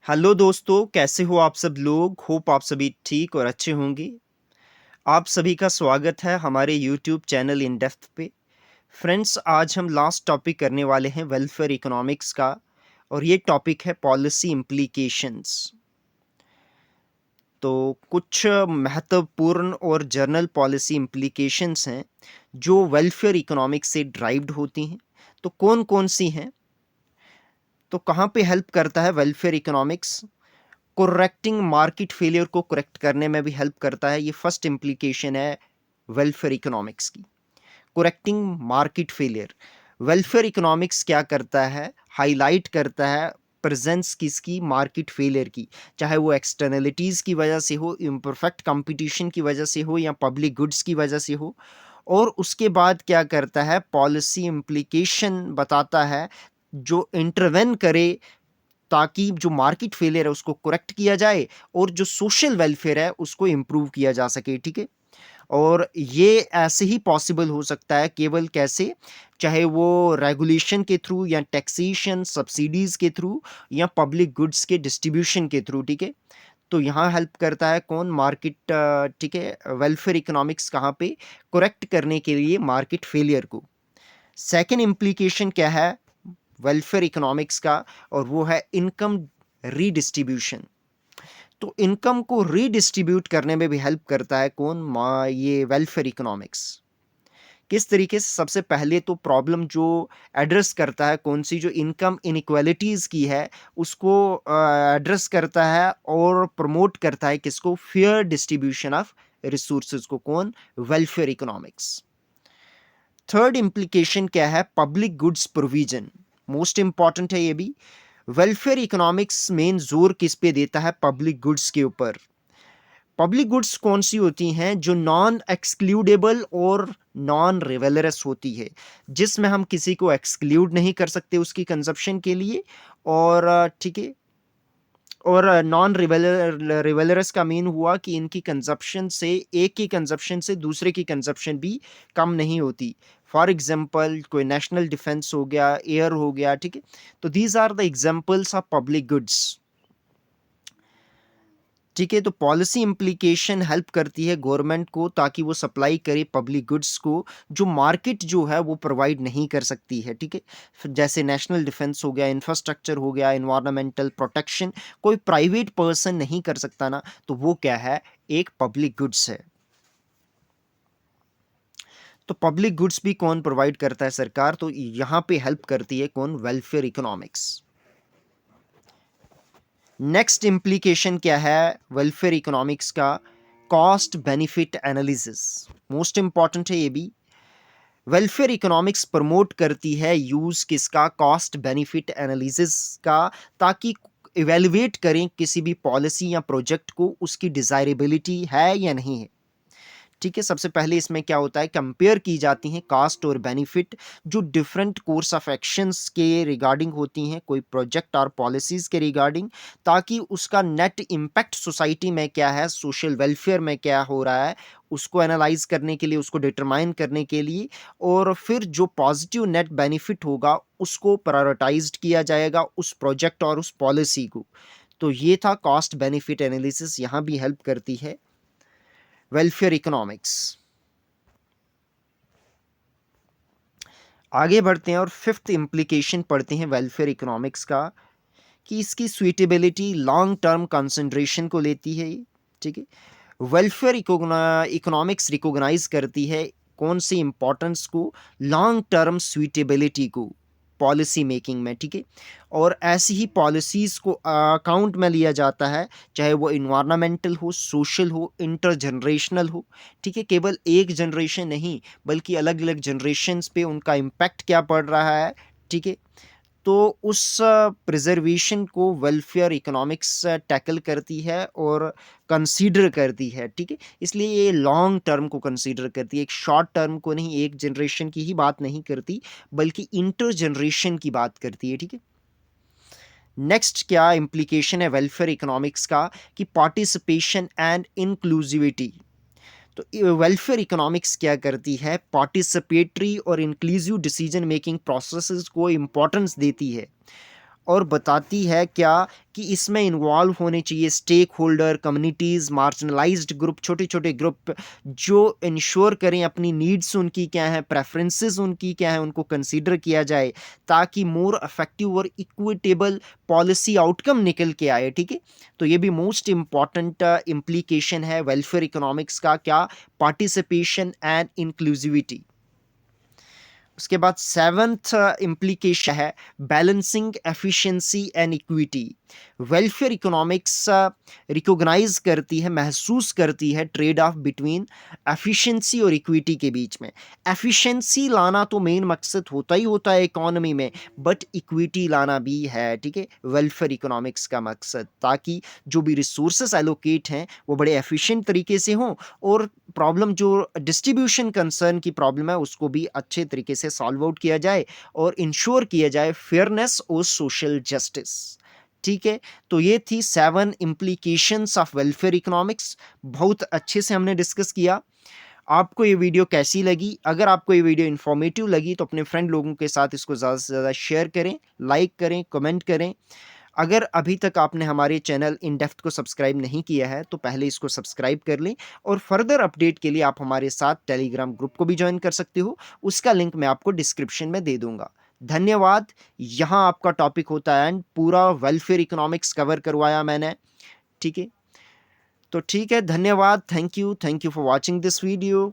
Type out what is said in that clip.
Hello दोस्तों, कैसे हो आप सब लोग? होप आप सभी ठीक और अच्छे होंगे। आप सभी का स्वागत है हमारे यूट्यूब चैनल इन डेप्थ पे। फ्रेंड्स, आज हम लास्ट टॉपिक करने वाले हैं वेलफेयर इकोनॉमिक्स का और ये टॉपिक है पॉलिसी इम्प्लीकेशंस। तो कुछ महत्वपूर्ण और जर्नल पॉलिसी इम्प्लीकेशंस हैं जो वेलफेयर इकोनॉमिक्स से ड्राइव्ड होती हैं। तो कौन-कौन सी हैं? तो कहाँ पे हेल्प करता है welfare economics? Correcting market failure को करेक्ट करने में भी हेल्प करता है। ये फर्स्ट इम्प्लीकेशन है वेलफेयर इकोनॉमिक्स की। Correcting market failure, welfare economics क्या करता है? हाईलाइट करता है प्रेजेंस किसकी? मार्केट फेलियर की। चाहे वो एक्सटर्नलिटीज की वजह से हो, इम्परफेक्ट कंपटीशन की वजह से हो या पब्लिक गुड्स की वजह से हो। और उसके बाद क्या करता है? पॉलिसी इम्प्लीकेशन बताता है जो इंटरवेन करे ताकि जो मार्केट फेलियर है उसको करेक्ट किया जाए और जो सोशल वेलफेयर है उसको इम्प्रूव किया जा सके। ठीक है, और ये ऐसे ही पॉसिबल हो सकता है केवल कैसे? चाहे वो रेगुलेशन के थ्रू या टैक्सेशन सब्सिडीज के थ्रू या पब्लिक गुड्स के डिस्ट्रीब्यूशन के थ्रू। ठीक है, तो यहाँ हेल्प करता है कौन? मार्केट। ठीक है, वेलफेयर इकोनॉमिक्स कहाँ पे? करेक्ट करने के लिए मार्केट फेलियर को। सेकेंड इम्प्लीकेशन क्या है वेलफेयर इकोनॉमिक्स का? और वो है इनकम रीडिस्ट्रीब्यूशन। तो इनकम को रीडिस्ट्रीब्यूट करने में भी हेल्प करता है कौन? ये वेलफेयर इकोनॉमिक्स। किस तरीके से? सबसे पहले तो प्रॉब्लम जो एड्रेस करता है कौन सी? जो इनकम इनइक्वालिटीज की है उसको एड्रेस करता है और प्रमोट करता है किसको? फेयर डिस्ट्रीब्यूशन ऑफ रिसोर्सेज को। कौन? Welfare economics. थर्ड इम्प्लीकेशन क्या है? Public goods provision. Most important है ये भी। वेलफेयर इकोनॉमिक्स मेन जोर किस पे देता है? पब्लिक गुड्स के ऊपर। पब्लिक गुड्स कौन सी होती हैं? जो नॉन एक्सक्लूडेबल और नॉन रिवेलरस होती है, जिसमें हम किसी को एक्सक्लूड नहीं कर सकते उसकी कंजप्शन के लिए। और ठीक है, और नॉन रिवेलरस का मीन हुआ कि इनकी कंजप्शन से, एक की कंजप्शन से दूसरे की कंजप्शन भी कम नहीं होती। फॉर एग्जांपल कोई नेशनल डिफेंस हो गया, एयर हो गया। ठीक है, तो these are the examples of public goods. ठीक है, तो पॉलिसी इम्प्लीकेशन हेल्प करती है गवर्नमेंट को ताकि वो सप्लाई करे पब्लिक गुड्स को जो मार्केट जो है वो प्रोवाइड नहीं कर सकती है। ठीक है, जैसे नेशनल डिफेंस हो गया, इंफ्रास्ट्रक्चर हो गया, इन्वायरमेंटल प्रोटेक्शन कोई प्राइवेट पर्सन नहीं कर सकता ना, तो वो क्या है? एक पब्लिक गुड्स है। तो पब्लिक गुड्स भी कौन प्रोवाइड करता है? सरकार। तो यहां पे हेल्प करती है कौन? Welfare economics. नेक्स्ट इम्प्लीकेशन क्या है वेलफेयर इकोनॉमिक्स का? Cost benefit analysis. Most important है ये भी। वेलफेयर इकोनॉमिक्स प्रमोट करती है यूज किसका? कॉस्ट बेनिफिट एनालिसिस का, ताकि इवेलुएट करें किसी भी पॉलिसी या प्रोजेक्ट को, उसकी डिजायरेबिलिटी है या नहीं है। ठीक है, सबसे पहले इसमें क्या होता है? कंपेयर की जाती हैं कास्ट और बेनिफिट जो डिफरेंट कोर्स ऑफ एक्शंस के रिगार्डिंग होती हैं, कोई प्रोजेक्ट और पॉलिसीज के रिगार्डिंग, ताकि उसका नेट इम्पैक्ट सोसाइटी में क्या है, सोशल वेलफेयर में क्या हो रहा है, उसको एनालाइज करने के लिए, उसको डिटरमाइन करने के लिए। और फिर जो पॉजिटिव नेट बेनिफिट होगा उसको प्रायोरिटाइज्ड किया जाएगा उस प्रोजेक्ट और उस पॉलिसी को। तो ये था कॉस्ट बेनिफिट एनालिसिस, यहाँ भी हेल्प करती है वेलफेयर इकोनॉमिक्स। आगे बढ़ते हैं और फिफ्थ इम्प्लीकेशन पढ़ते हैं वेलफेयर इकोनॉमिक्स का, कि इसकी सुइटेबिलिटी लॉन्ग टर्म कंसंट्रेशन को लेती है ये। ठीक है, वेलफेयर इकोनॉमिक्स रिकॉग्नाइज करती है कौन सी इंपॉर्टेंस को? लॉन्ग टर्म सुइटेबिलिटी को पॉलिसी मेकिंग में। ठीक है, और ऐसी ही पॉलिसीज को अकाउंट में लिया जाता है, चाहे वो इन्वायरमेंटल हो, सोशल हो, इंटर जनरेशनल हो। ठीक है, केवल एक जनरेशन नहीं बल्कि अलग अलग जनरेशन्स पे उनका इम्पैक्ट क्या पड़ रहा है। ठीक है, तो उस प्रिजर्वेशन को वेलफेयर इकोनॉमिक्स टैकल करती है और कंसीडर करती है। ठीक है, इसलिए ये लॉन्ग टर्म को कंसीडर करती है, एक शॉर्ट टर्म को नहीं, एक जनरेशन की ही बात नहीं करती बल्कि इंटर जनरेशन की बात करती है। ठीक है, नेक्स्ट क्या इम्प्लीकेशन है वेलफेयर इकोनॉमिक्स का? कि पार्टिसिपेशन एंड इंक्लूसिविटी। तो वेलफेयर इकोनॉमिक्स क्या करती है? पार्टिसिपेटरी और इंक्लूसिव डिसीजन मेकिंग प्रोसेसेस को इंपॉर्टेंस देती है और बताती है क्या कि इसमें इन्वॉल्व होने चाहिए stakeholder, communities, marginalised group, छोटे-छोटे ग्रुप जो इंश्योर करें अपनी नीड्स उनकी क्या है, प्रेफ़रेंसेस उनकी क्या है, उनको कंसीडर किया जाए ताकि मोर इफ़ेक्टिव और इक्विटेबल पॉलिसी आउटकम निकल के आए, ठीक है? तो ये भी मोस्ट इम्पॉर्टेंट इम्प्लीकेशन है वेलफेयर इकोनॉमिक्स का क्या, पार्टिसिपेशन एंड इंक्लूसिविटी। उसके बाद सेवंथ इम्प्लीकेशन है balancing efficiency and equity. Welfare economics recognise करती है, महसूस करती है ट्रेड ऑफ बिटवीन एफिशिएंसी और इक्विटी के बीच में। एफिशिएंसी लाना तो मेन मकसद होता ही होता है इकोनॉमी में, बट इक्विटी लाना भी है, ठीक है, वेलफेयर इकोनॉमिक्स का मकसद, ताकि जो भी रिसोर्सेस एलोकेट हैं वो बड़े एफिशिएंट तरीके से हों और प्रॉब्लम जो डिस्ट्रीब्यूशन कंसर्न की प्रॉब्लम है उसको भी अच्छे तरीके से सॉल्व आउट किया जाए और इंश्योर किया जाए फेयरनेस और सोशल जस्टिस। ठीक है, तो ये थी 7 इम्प्लीकेशंस ऑफ वेलफेयर इकोनॉमिक्स। बहुत अच्छे से हमने डिस्कस किया। आपको ये वीडियो कैसी लगी? अगर आपको ये वीडियो इन्फॉर्मेटिव लगी तो अपने फ्रेंड लोगों के साथ इसको ज़्यादा से ज़्यादा शेयर करें, लाइक करें, कमेंट करें। अगर अभी तक आपने हमारे चैनल इन डेप्थ को सब्सक्राइब नहीं किया है तो पहले इसको सब्सक्राइब कर लें और फर्दर अपडेट के लिए आप हमारे साथ टेलीग्राम ग्रुप को भी ज्वाइन कर सकते हो। उसका लिंक मैं आपको डिस्क्रिप्शन में दे दूंगा। धन्यवाद। यहाँ आपका टॉपिक होता है एंड पूरा वेलफेयर इकोनॉमिक्स कवर करवाया मैंने, ठीक है। तो ठीक है, धन्यवाद। Thank you for watching this video.